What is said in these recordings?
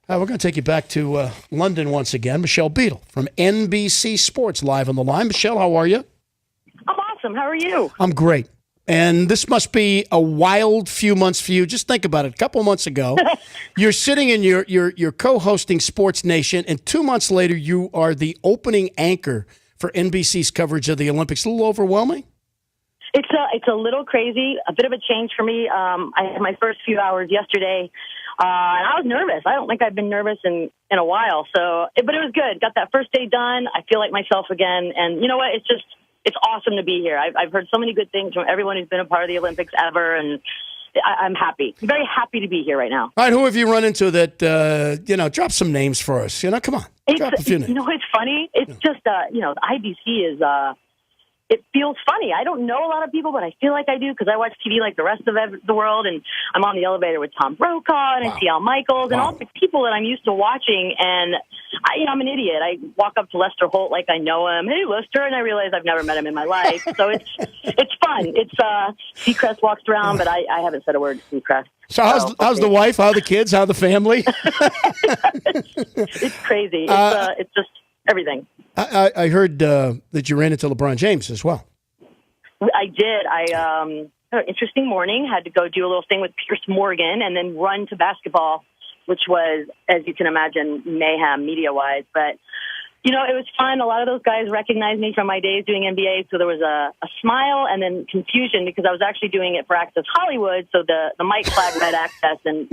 We're going to take you back to London once again. Michelle Beadle from NBC Sports live on the line. Michelle, how are you? I'm awesome. How are you? I'm great. And this must be a wild few months for you. Just think about it. A couple months ago, you're sitting in your co-hosting Sports Nation, and 2 months later, you are the opening anchor for NBC's coverage of the Olympics. A little overwhelming? It's a little crazy, a bit of a change for me. I had my first few hours yesterday, and I was nervous. I don't think I've been nervous in a while. But it was good. Got that first day done. I feel like myself again. And you know what? It's awesome to be here. I've heard so many good things from everyone who's been a part of the Olympics ever, and I'm happy. I'm very happy to be here right now. All right, who have you run into that, drop some names for us. Come on, drop a few names. It's funny. It's just, the IBC is... It feels funny. I don't know a lot of people, but I feel like I do because I watch TV like the rest of the world, and I'm on the elevator with Tom Brokaw and I see Al Michaels and all the people that I'm used to watching, and I'm an idiot. I walk up to Lester Holt like I know him. Hey, Lester, and I realize I've never met him in my life. So it's fun. It's Seacrest walks around, but I haven't said a word to Seacrest. So how's the wife? How are the kids? How the family? It's crazy. It's just everything. I heard that you ran into LeBron James as well. I did. Had an interesting morning. Had to go do a little thing with Pierce Morgan and then run to basketball, which was, as you can imagine, mayhem media-wise. But, it was fun. A lot of those guys recognized me from my days doing NBA, so there was a smile and then confusion because I was actually doing it for Access Hollywood, so the mic flag read Access, and,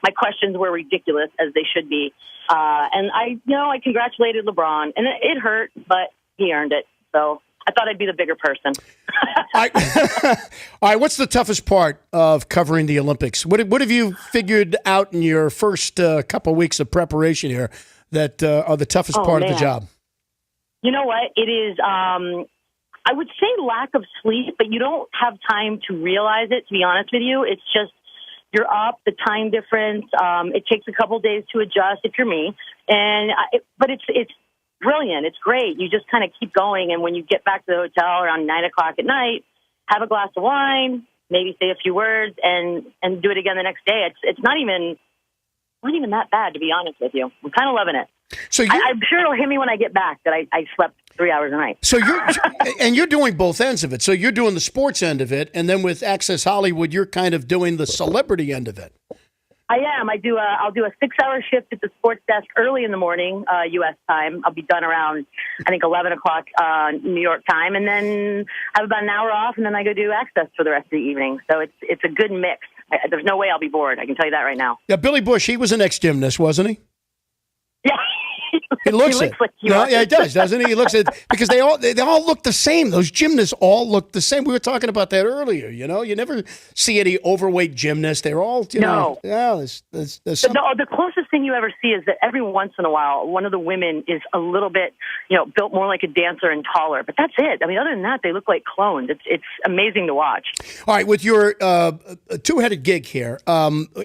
my questions were ridiculous, as they should be. And I congratulated LeBron, and it hurt, but he earned it. So I thought I'd be the bigger person. All right, what's the toughest part of covering the Olympics? What have you figured out in your first couple of weeks of preparation here that are the toughest part of the job? You know what? It is, I would say lack of sleep, but you don't have time to realize it, to be honest with you. It's just, you're up, the time difference. It takes a couple days to adjust if you're me. But it's brilliant. It's great. You just kind of keep going. And when you get back to the hotel around 9 o'clock at night, have a glass of wine, maybe say a few words and do it again the next day. It's not even that bad, to be honest with you. I'm kind of loving it. So I'm sure it'll hit me when I get back that I slept 3 hours a night. So you're doing both ends of it. So you're doing the sports end of it, and then with Access Hollywood, you're kind of doing the celebrity end of it. I am. I'll do a 6-hour shift at the sports desk early in the morning, U.S. time. I'll be done around, I think, 11 o'clock New York time, and then have about an hour off, and then I go do Access for the rest of the evening. So it's a good mix. There's no way I'll be bored. I can tell you that right now. Yeah, Billy Bush, he was an ex-gymnast, wasn't he? Yeah. He looks it. Like yeah, he does, doesn't he? He looks it because they all look the same. Those gymnasts all look the same. We were talking about that earlier. You never see any overweight gymnasts. They're all no. There's the closest thing you ever see is that every once in a while, one of the women is a little bit, built more like a dancer and taller. But that's it. I mean, other than that, they look like clones. It's amazing to watch. All right, with your two-headed gig here,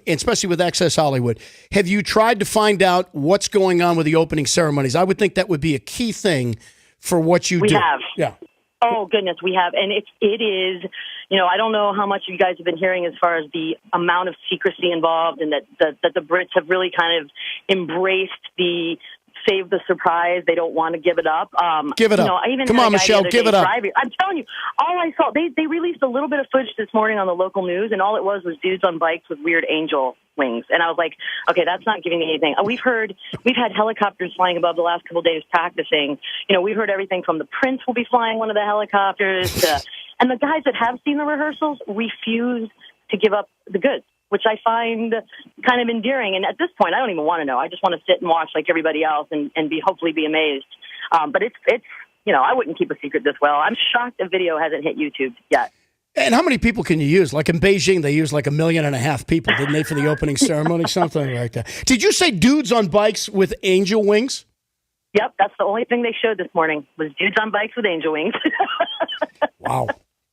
especially with Access Hollywood, have you tried to find out what's going on with the opening ceremonies? I would think that would be a key thing for what you do. We have. Yeah. Oh, goodness, we have. And it is, I don't know how much you guys have been hearing as far as the amount of secrecy involved and that the Brits have really kind of embraced the save the surprise. They don't want to give it up. Give it up. Come on, Michelle, give it up. I'm telling you, all I saw, they released a little bit of footage this morning on the local news, and all it was dudes on bikes with weird angel wings. And I was like, okay, that's not giving me anything. We've had helicopters flying above the last couple of days practicing. We've heard everything from the Prince will be flying one of the helicopters to, and the guys that have seen the rehearsals refuse to give up the goods, which I find kind of endearing. And at this point, I don't even want to know. I just want to sit and watch like everybody else and hopefully be amazed. But it's I wouldn't keep a secret this well. I'm shocked the video hasn't hit YouTube yet. And how many people can you use? Like in Beijing, they used like 1.5 million people, didn't they, for the opening ceremony? Something like that. Did you say dudes on bikes with angel wings? Yep, that's the only thing they showed this morning was dudes on bikes with angel wings. Wow. All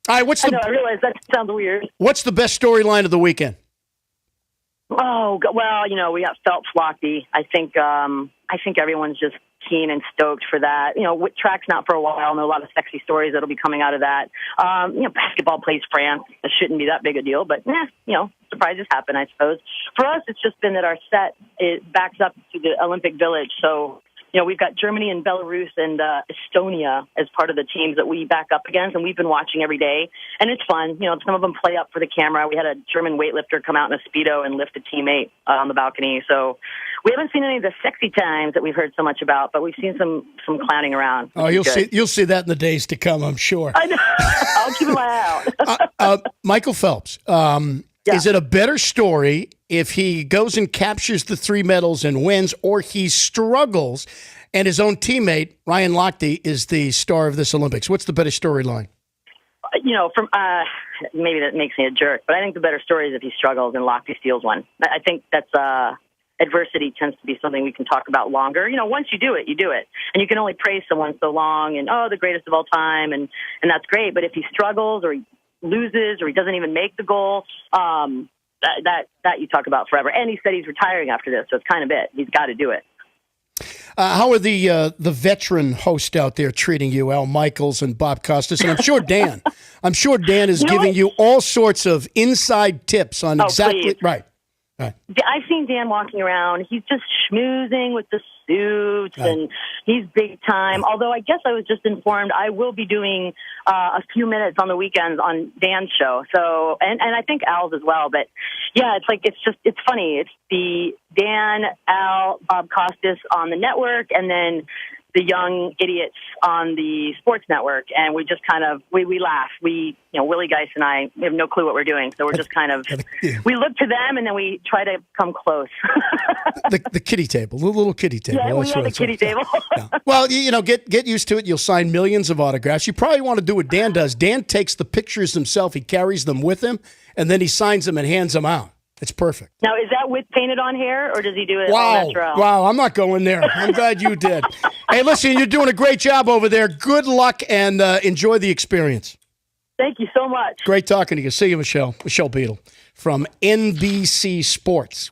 right, I realize that sounds weird. What's the best storyline of the weekend? Oh, well, we got Phelps Lochte. I think everyone's just keen and stoked for that. Track's not for a while, and a lot of sexy stories that'll be coming out of that. Basketball plays France. It shouldn't be that big a deal, but surprises happen, I suppose. For us, it's just been that our set it backs up to the Olympic Village. So, we've got Germany and Belarus and Estonia as part of the teams that we back up against, and we've been watching every day. And it's fun. Some of them play up for the camera. We had a German weightlifter come out in a Speedo and lift a teammate on the balcony. So we haven't seen any of the sexy times that we've heard so much about, but we've seen some clowning around. Oh, you'll see that in the days to come, I'm sure. I know. I'll keep an eye out. Michael Phelps, is it a better story if he goes and captures the 3 medals and wins, or he struggles and his own teammate, Ryan Lochte, is the star of this Olympics? What's the better storyline? From maybe that makes me a jerk, but I think the better story is if he struggles and Lochte steals one. I think that's adversity tends to be something we can talk about longer. Once you do it, you do it. And you can only praise someone so long and, the greatest of all time, and that's great. But if he struggles or he loses or he doesn't even make the goal, that you talk about forever. And he said he's retiring after this, so it's kind of it. He's got to do it. How are the veteran hosts out there treating you, Al Michaels and Bob Costas? And I'm sure Dan. Is giving you all sorts of inside tips on exactly please. Right. I've seen Dan walking around. He's just schmoozing with the suits, and he's big time. Although I guess I was just informed I will be doing a few minutes on the weekends on Dan's show. So, and I think Al's as well. But yeah, it's funny. It's the Dan, Al, Bob Costas on the network, and then the young idiots on the sports network, and we just kind of we laugh. Willie Geist and I, we have no clue what we're doing, so we're just kind of we look to them and then we try to come close. the kiddie table, the little kiddie table. Yeah, we have the kiddie table. Yeah. Well, get used to it. You'll sign millions of autographs. You probably want to do what Dan does. Dan takes the pictures himself. He carries them with him, and then he signs them and hands them out. It's perfect. Now, is that with painted on hair, or does he do it all natural? Wow, I'm not going there. I'm glad you did. Hey, listen, you're doing a great job over there. Good luck, and enjoy the experience. Thank you so much. Great talking to you. See you, Michelle. Michelle Beadle from NBC Sports.